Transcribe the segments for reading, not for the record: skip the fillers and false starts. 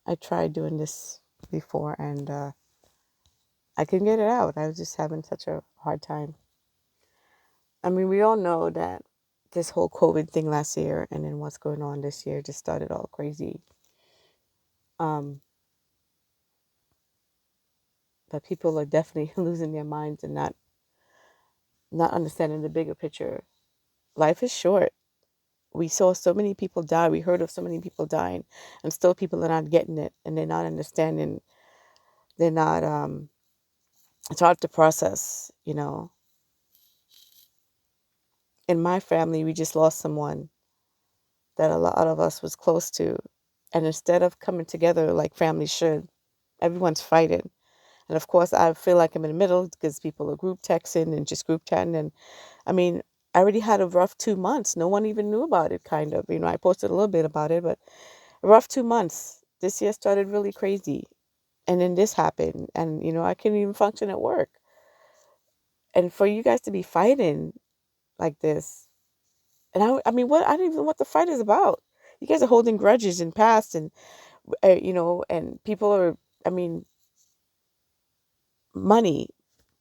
I tried doing this before, and I couldn't get it out. I was just having such a hard time. I mean, we all know that this whole COVID thing last year and then what's going on this year just started all crazy. Um, but people are definitely losing their minds and not understanding the bigger picture. Life is short. We saw so many people die. We heard of so many people dying, and still people are not getting it, and they're not understanding. They're not. It's hard to process. In my family, we just lost someone that a lot of us was close to, and instead of coming together like families should, everyone's fighting. And of course, I feel like I'm in the middle because people are group texting and just group chatting. And I mean, I already had a rough 2 months. No one even knew about it, kind of. I posted a little bit about it, but a rough 2 months. This year started really crazy. And then this happened. And, I couldn't even function at work. And for you guys to be fighting like this, and I mean, what? I don't even know what the fight is about. You guys are holding grudges in past, and, and people are, I mean, money.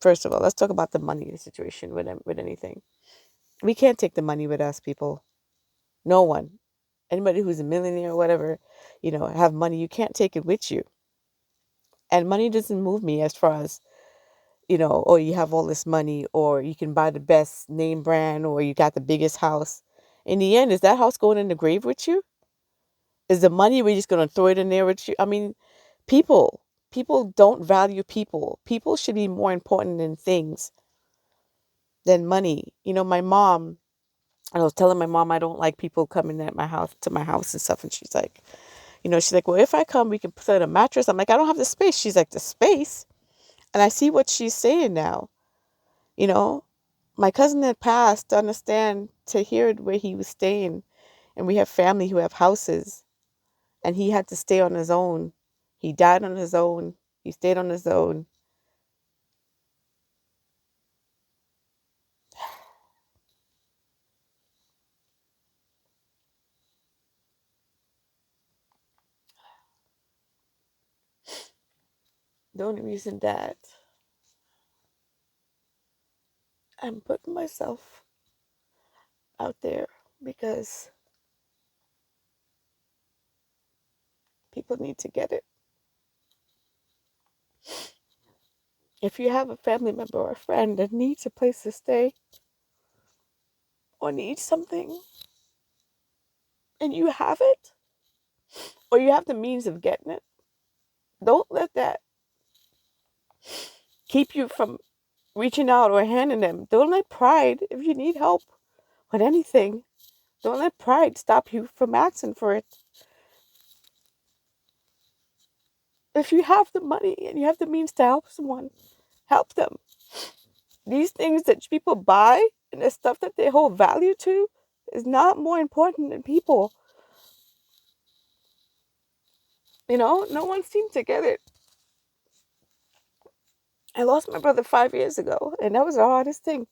First of all, let's talk about the money situation with anything. We can't take the money with us, people. No one. Anybody who's a millionaire or whatever, have money, you can't take it with you. And money doesn't move me as far as, oh, you have all this money, or you can buy the best name brand, or you got the biggest house. In the end, is that house going in the grave with you? Is the money, we're just going to throw it in there with you? I mean, people, people don't value people. People should be more important than things, than money. My mom, I was telling my mom I don't like people coming at my house to my house and stuff, and she's like, well, if I come, we can put a mattress. I'm like, I don't have the space. She's like, the space, and I see what she's saying now. You know, my cousin had passed to understand, to hear where he was staying, and we have family who have houses, and he had to stay on his own. He died on his own. He stayed on his own. The only reason that I'm putting myself out there because people need to get it. If you have a family member or a friend that needs a place to stay or needs something and you have it or you have the means of getting it, don't let that keep you from reaching out or handing them. Don't let pride, if you need help with anything, don't let pride stop you from asking for it. If you have the money and you have the means to help someone, help them. These things that people buy and the stuff that they hold value to is not more important than people. No one seemed to get it. I lost my brother 5 years ago, and that was the hardest thing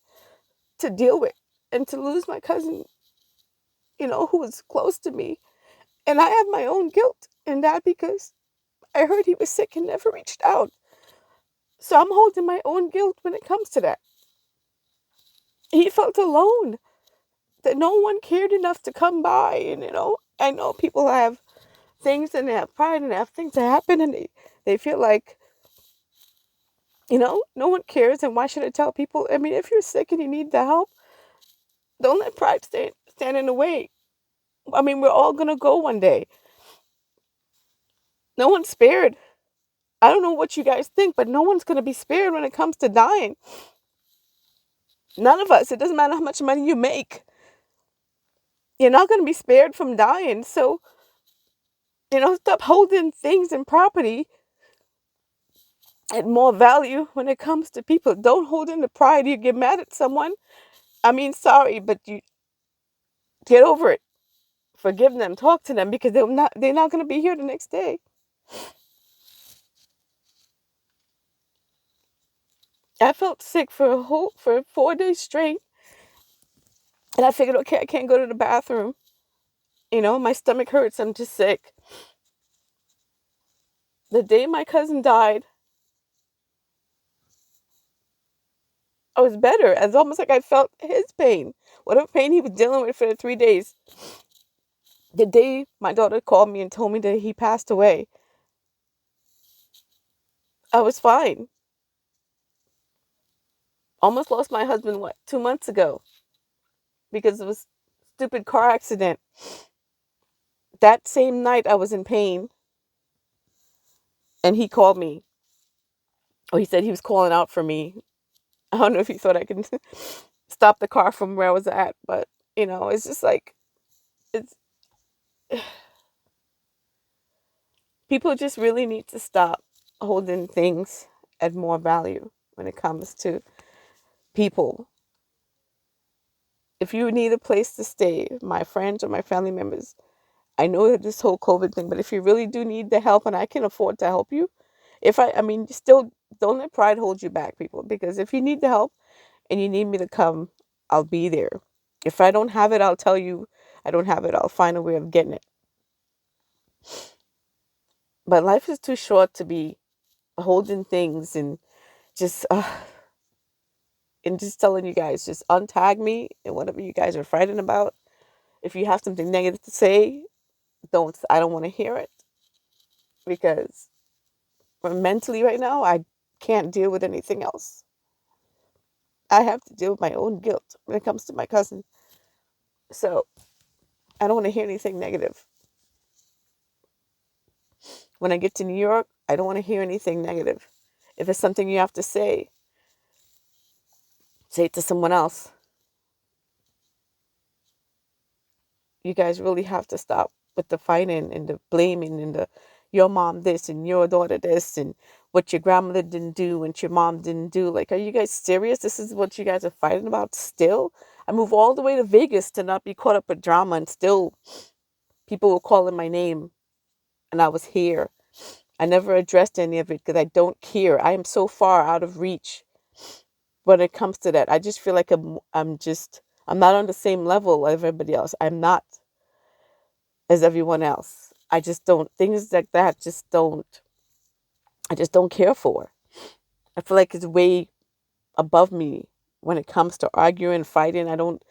to deal with. And to lose my cousin, who was close to me. And I have my own guilt in that because I heard he was sick and never reached out. So I'm holding my own guilt when it comes to that. He felt alone, that no one cared enough to come by. And, I know people have things and they have pride and they have things that happen and they feel like, no one cares. And why should I tell people? I mean, if you're sick and you need the help, don't let pride stand in the way. I mean, we're all going to go one day. No one's spared. I don't know what you guys think, but no one's going to be spared when it comes to dying. None of us. It doesn't matter how much money you make. You're not going to be spared from dying. So, stop holding things and property at more value when it comes to people. Don't hold in the pride. You get mad at someone. I mean, sorry, but you get over it. Forgive them. Talk to them because they're not going to be here the next day. I felt sick for 4 days straight. And I figured, okay, I can't go to the bathroom. My stomach hurts. I'm just sick. The day my cousin died, I was better. It's almost like I felt his pain. Whatever pain he was dealing with for the 3 days. The day my daughter called me and told me that he passed away, I was fine. Almost lost my husband, 2 months ago because of a stupid car accident. That same night, I was in pain, and he called me. Oh, he said he was calling out for me. I don't know if he thought I could stop the car from where I was at, but it's just like it's people just really need to stop holding things at more value when it comes to people. If you need a place to stay, my friends or my family members, I know this whole COVID thing, but if you really do need the help and I can afford to help you, I mean, still don't let pride hold you back, people, because if you need the help and you need me to come, I'll be there. If I don't have it, I'll tell you I don't have it. I'll find a way of getting it. But life is too short to be holding things just, uh, and just telling you guys, just untag me and whatever you guys are fighting about. If you have something negative to say, I don't want to hear it because mentally right now, I can't deal with anything else. I have to deal with my own guilt when it comes to my cousin. So I don't want to hear anything negative. When I get to New York, I don't want to hear anything negative. If it's something you have to say it to someone else. You guys really have to stop with the fighting and the blaming and the your mom this and your daughter this and what your grandmother didn't do and your mom didn't do. Like, are you guys serious? This is what you guys are fighting about still? I moved all the way to Vegas to not be caught up with drama, and still people were calling my name and I was here. I never addressed any of it because I don't care. I am so far out of reach when it comes to that. I just feel like I'm not on the same level as everybody else. I'm not as everyone else. I just don't things like that I just don't care for. I feel like it's way above me when it comes to arguing, fighting. I don't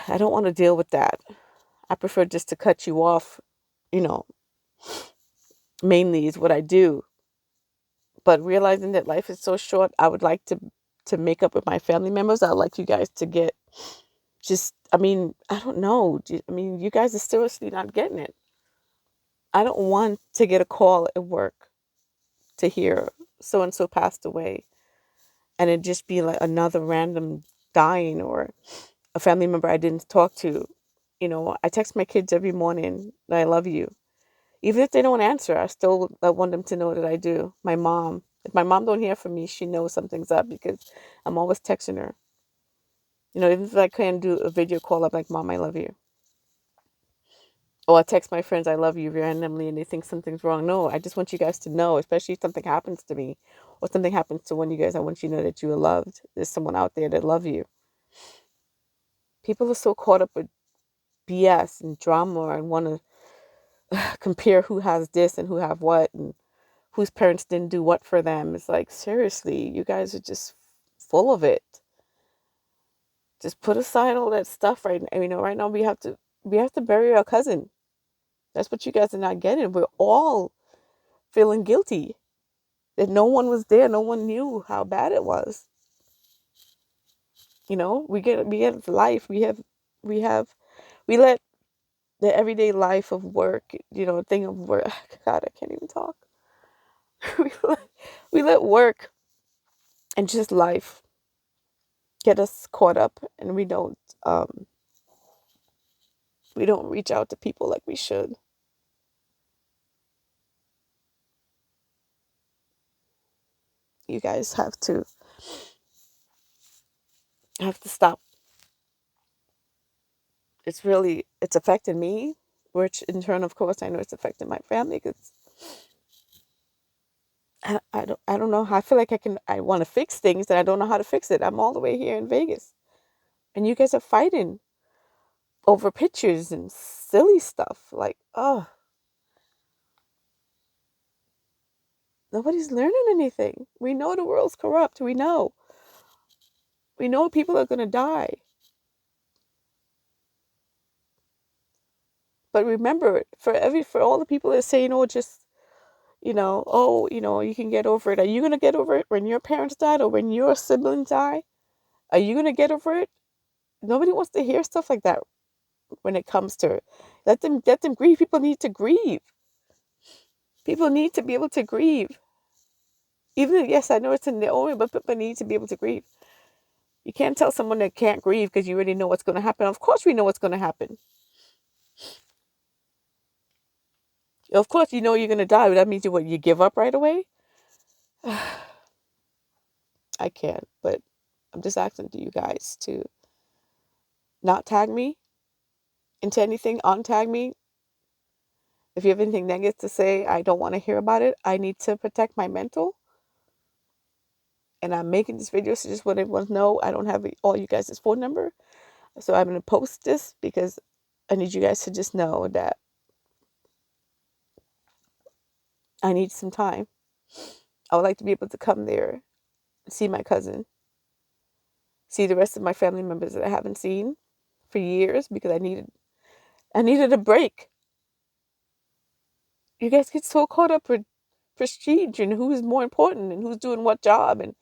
want to deal with that. I prefer just to cut you off, you know, mainly is what I do. But realizing that life is so short, I would like to make up with my family members. I'd like you guys to get just I mean, I don't know. I mean, you guys are seriously not getting it. I don't want to get a call at work to hear so and so passed away and it just be like another random dying or a family member I didn't talk to. I text my kids every morning that I love you. Even if they don't answer, I want them to know that I do. My mom, if my mom don't hear from me, she knows something's up because I'm always texting her. Even if I can't do a video call, I'm like, Mom, I love you. Or I text my friends, I love you randomly, and they think something's wrong. No, I just want you guys to know, especially if something happens to me or something happens to one of you guys, I want you to know that you are loved. There's someone out there that love you. People are so caught up with BS and drama and want to compare who has this and who have what and whose parents didn't do what for them. It's like, seriously, you guys are just full of it. Just put aside all that stuff right now. Right now we have to bury our cousin. That's what you guys are not getting. We're all feeling guilty that no one was there, no one knew how bad it was. We get life. We let the everyday life of work, thing of work. God, I can't even talk. we let, we let work and just life get us caught up, and we don't reach out to people like we should. You guys have to stop. It's affecting me, which in turn, of course, I know it's affecting my family because I don't know how. I feel like I want to fix things and I don't know how to fix it. I'm all the way here in Vegas and you guys are fighting over pictures and silly stuff. Like, oh, Nobody's learning anything. We know the world's corrupt. We know. We know people are going to die. But remember, for all the people that are saying, oh, just, you can get over it. Are you going to get over it when your parents died or when your siblings die? Are you going to get over it? Nobody wants to hear stuff like that when it comes to it. Let them grieve. People need to grieve. People need to be able to grieve. Even, yes, I know it's in their own way, but people need to be able to grieve. You can't tell someone that can't grieve because you already know what's going to happen. Of course we know what's going to happen. Of course you know you're going to die, but that means you give up right away? I can't, but I'm just asking you guys to not tag me into anything, untag me. If you have anything negative to say, I don't want to hear about it. I need to protect my mental. And I'm making this video so just want everyone to know I don't have all you guys' phone number. So I'm going to post this because I need you guys to just know that I need some time. I would like to be able to come there, see my cousin, see the rest of my family members that I haven't seen for years because I needed a break. You guys get so caught up with prestige and who's more important and who's doing what job. And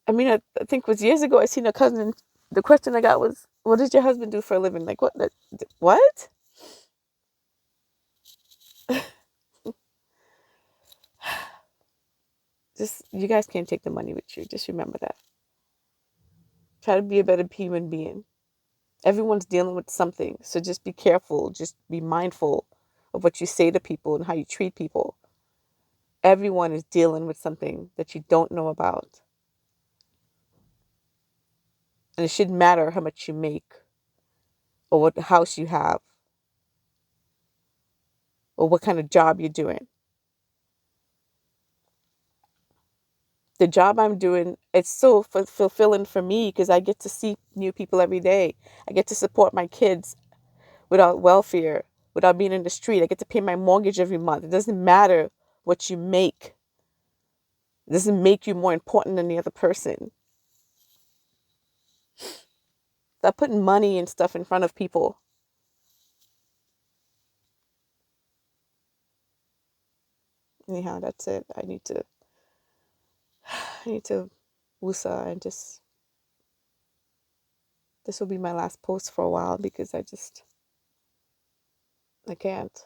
I mean, I think it was years ago I seen a cousin. The question I got was, "What does your husband do for a living?" Like, what? What? Just you guys can't take the money with you. Just remember that. Try to be a better human being. Everyone's dealing with something, so just be careful. Just be mindful of what you say to people and how you treat people. Everyone is dealing with something that you don't know about. And it shouldn't matter how much you make or what house you have or what kind of job you're doing. The job I'm doing, it's so fulfilling for me because I get to see new people every day. I get to support my kids without welfare, without being in the street. I get to pay my mortgage every month. It doesn't matter what you make. It doesn't make you more important than the other person. Stop putting money and stuff in front of people. Anyhow, that's it. I need to woosah and just, this will be my last post for a while because I can't.